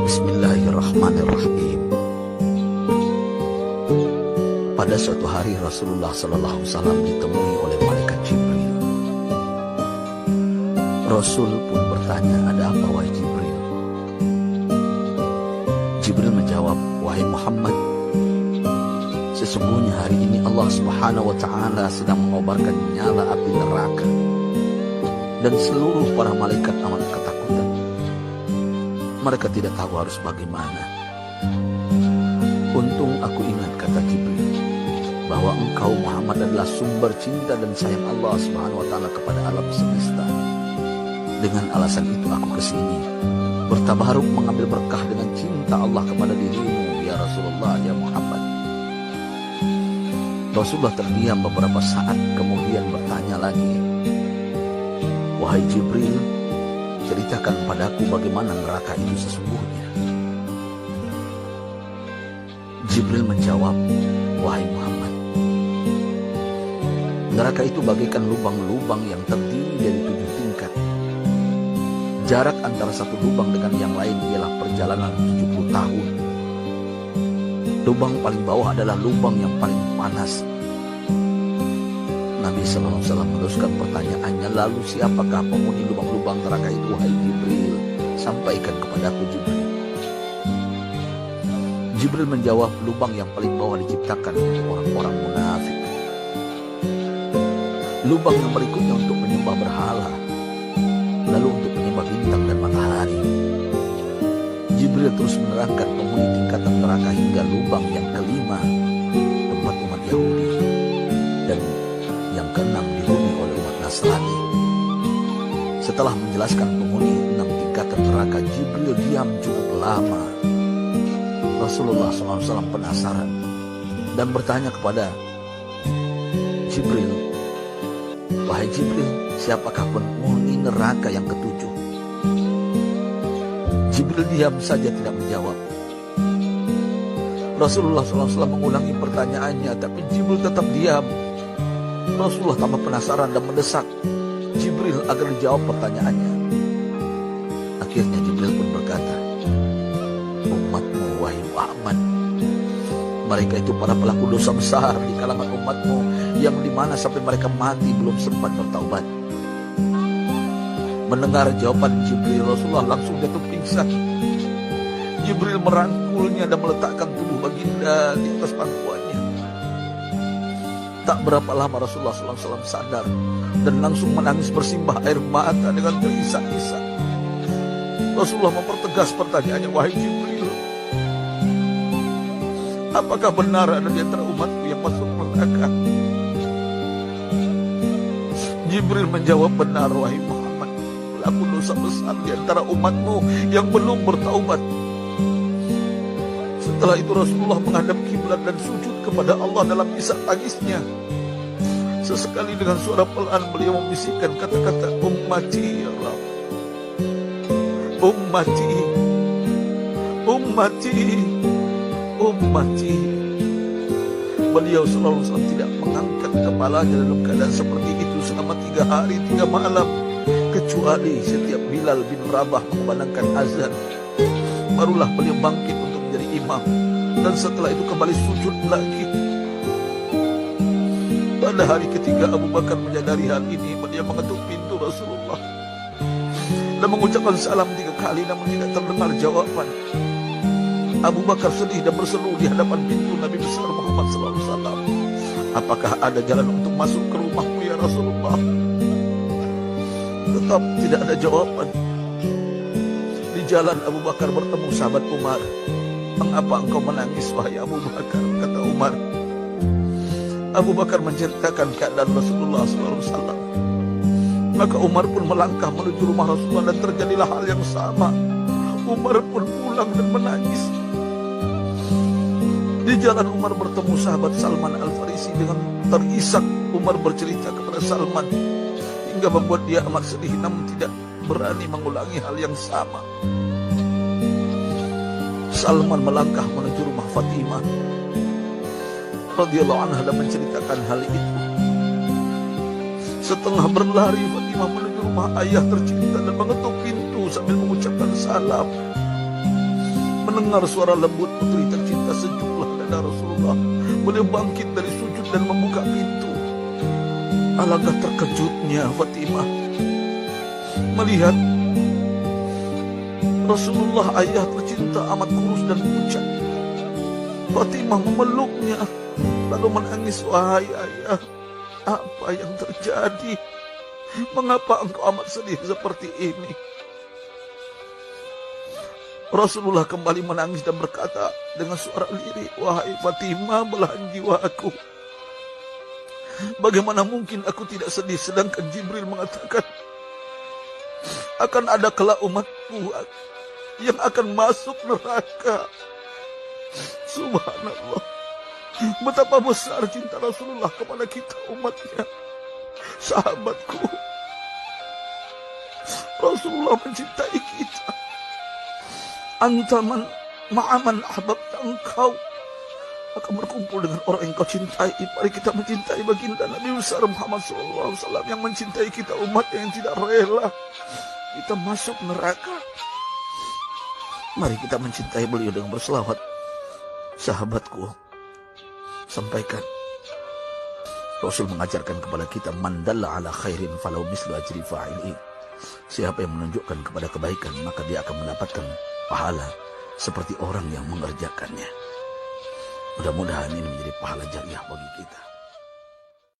Bismillahirrahmanirrahim. Pada suatu hari Rasulullah SAW ditemui oleh malaikat Jibril. Rasul pun bertanya, "Ada apa wahai Jibril?" Jibril menjawab, "Wahai Muhammad, sesungguhnya hari ini Allah Subhanahu wa Ta'ala sedang mengobarkan nyala api neraka, dan seluruh para malaikat amat ketakutan. Mereka tidak tahu harus bagaimana. Untung aku ingat," kata Jibril, "bahwa engkau Muhammad adalah sumber cinta dan sayang Allah Subhanahu wa Ta'ala kepada alam semesta. Dengan alasan itu aku kesini, bertabaruk mengambil berkah dengan cinta Allah kepada dirimu, ya Rasulullah, ya Muhammad." Rasulullah terdiam beberapa saat, kemudian bertanya lagi, "Wahai Jibril, ceritakan padaku bagaimana neraka itu sesungguhnya." Jibril menjawab, "Wahai Muhammad, neraka itu bagaikan lubang-lubang yang terdiri dari 7 tingkat. Jarak antara satu lubang dengan yang lain ialah perjalanan 70 tahun. Lubang paling bawah adalah lubang yang paling panas." Nabi SAW meneruskan pertanyaannya, "Lalu siapakah penghuni lubang-lubang neraka itu, wahai Jibril? Sampaikan kepadaku, Jibril." Jibril menjawab, "Lubang yang paling bawah diciptakan untuk orang-orang munafik. Lubang yang berikutnya untuk menyembah berhala, lalu untuk menyembah bintang dan matahari." Jibril terus menerangkan penghuni tingkatan neraka hingga lubang yang kelima, tempat umat Yahudi, dan yang keenam dihuni oleh umat Nasrani. Setelah menjelaskan penghuni 6 tingkatan neraka, Jibril diam cukup lama. Rasulullah SAW penasaran dan bertanya kepada Jibril, "Wahai Jibril, siapakah penghuni neraka yang ketujuh?" Jibril diam saja tidak menjawab. Rasulullah SAW mengulangi pertanyaannya, tapi Jibril tetap diam. Rasulullah tambah penasaran dan mendesak Jibril agar dijawab pertanyaannya. Akhirnya Jibril pun berkata, "Umatmu, wahai Muhammad, mereka itu para pelaku dosa besar di kalangan umatmu, yang dimana sampai mereka mati belum sempat bertaubat." Mendengar jawaban Jibril, Rasulullah langsung jatuh pingsan. Jibril merangkulnya dan meletakkan tubuh baginda di atas pangkuannya. Tak berapa lama Rasulullah SAW sadar dan langsung menangis bersimbah air mata dengan terisak-isak. Rasulullah mempertegas pertanyaannya, "Wahai Jibril, apakah benar ada di antara umatku yang masuk neraka?" Jibril menjawab, "Benar, wahai Muhammad, pelaku dosa besar di antara umatmu yang belum bertaubat." Setelah itu Rasulullah menghadap kiblat dan sujud kepada Allah dalam isak tangisnya. Sesekali dengan suara pelan beliau membisikkan kata-kata, "Ummati ya Rabb, ummati, ummati, ummati." Beliau selalu tidak mengangkat kepalanya dalam keadaan seperti itu selama 3 hari 3 malam, kecuali setiap Bilal bin Rabah mengumandangkan azan, barulah beliau bangkit untuk menjadi imam, dan setelah itu kembali sujud lagi. Pada hari ketiga Abu Bakar menyadari hal ini, beliau mengetuk pintu Rasulullah dan mengucapkan salam 3 kali, namun tidak terdengar jawaban. Abu Bakar sedih dan berseru di hadapan pintu Nabi besar Muhammad SAW, "Apakah ada jalan untuk masuk ke rumahmu ya Rasulullah?" Tetap tidak ada jawaban. Di jalan Abu Bakar bertemu sahabat Umar. "Mengapa engkau menangis, wahai Abu Bakar?" kata Umar. Abu Bakar menceritakan keadaan Rasulullah SAW. Maka Umar pun melangkah menuju rumah Rasulullah dan terjadilah hal yang sama. Umar pun pulang dan menangis. Di jalan Umar bertemu sahabat Salman Al-Farisi. Dengan terisak Umar bercerita kepada Salman hingga membuat dia amat sedih, namun tidak berani mengulangi hal yang sama. Salman melangkah menuju rumah Fatimah radhiyallahu anha dan menceritakan hal itu. Setengah berlari Fatimah menuju rumah ayah tercinta dan mengetuk pintu sambil mengucapkan salam. mendengar suara lembut putri tercinta sejuklah dada Rasulullah. Beliau bangkit dari sujud dan membuka pintu. Alangkah terkejutnya Fatimah melihat Rasulullah, ayah tercinta, amat kurus dan pucat. Fatimah memeluknya lalu menangis. Wahai ayah, apa yang terjadi? Mengapa engkau amat sedih seperti ini? Rasulullah kembali menangis dan berkata dengan suara lirih, wahai Fatimah, belahan jiwaku, bagaimana mungkin aku tidak sedih sedangkan Jibril mengatakan akan ada kelak umatku yang akan masuk neraka. Subhanallah, betapa besar cinta Rasulullah kepada kita umatnya. Sahabatku, Rasulullah mencintai kita. Antaman ma'aman ahbabta, engkau akan berkumpul dengan orang yang kau cintai. Mari kita mencintai baginda Nabi besar Muhammad SAW yang mencintai kita, umat yang tidak rela kita masuk neraka. Mari kita mencintai beliau dengan berselawat. Sahabatku, sampaikan, Rasul mengajarkan kepada kita, man dalla ala khairin falau mislu ajri fa'ili. Siapa yang menunjukkan kepada kebaikan, maka dia akan mendapatkan pahala seperti orang yang mengerjakannya. Mudah-mudahan ini menjadi pahala jariah bagi kita.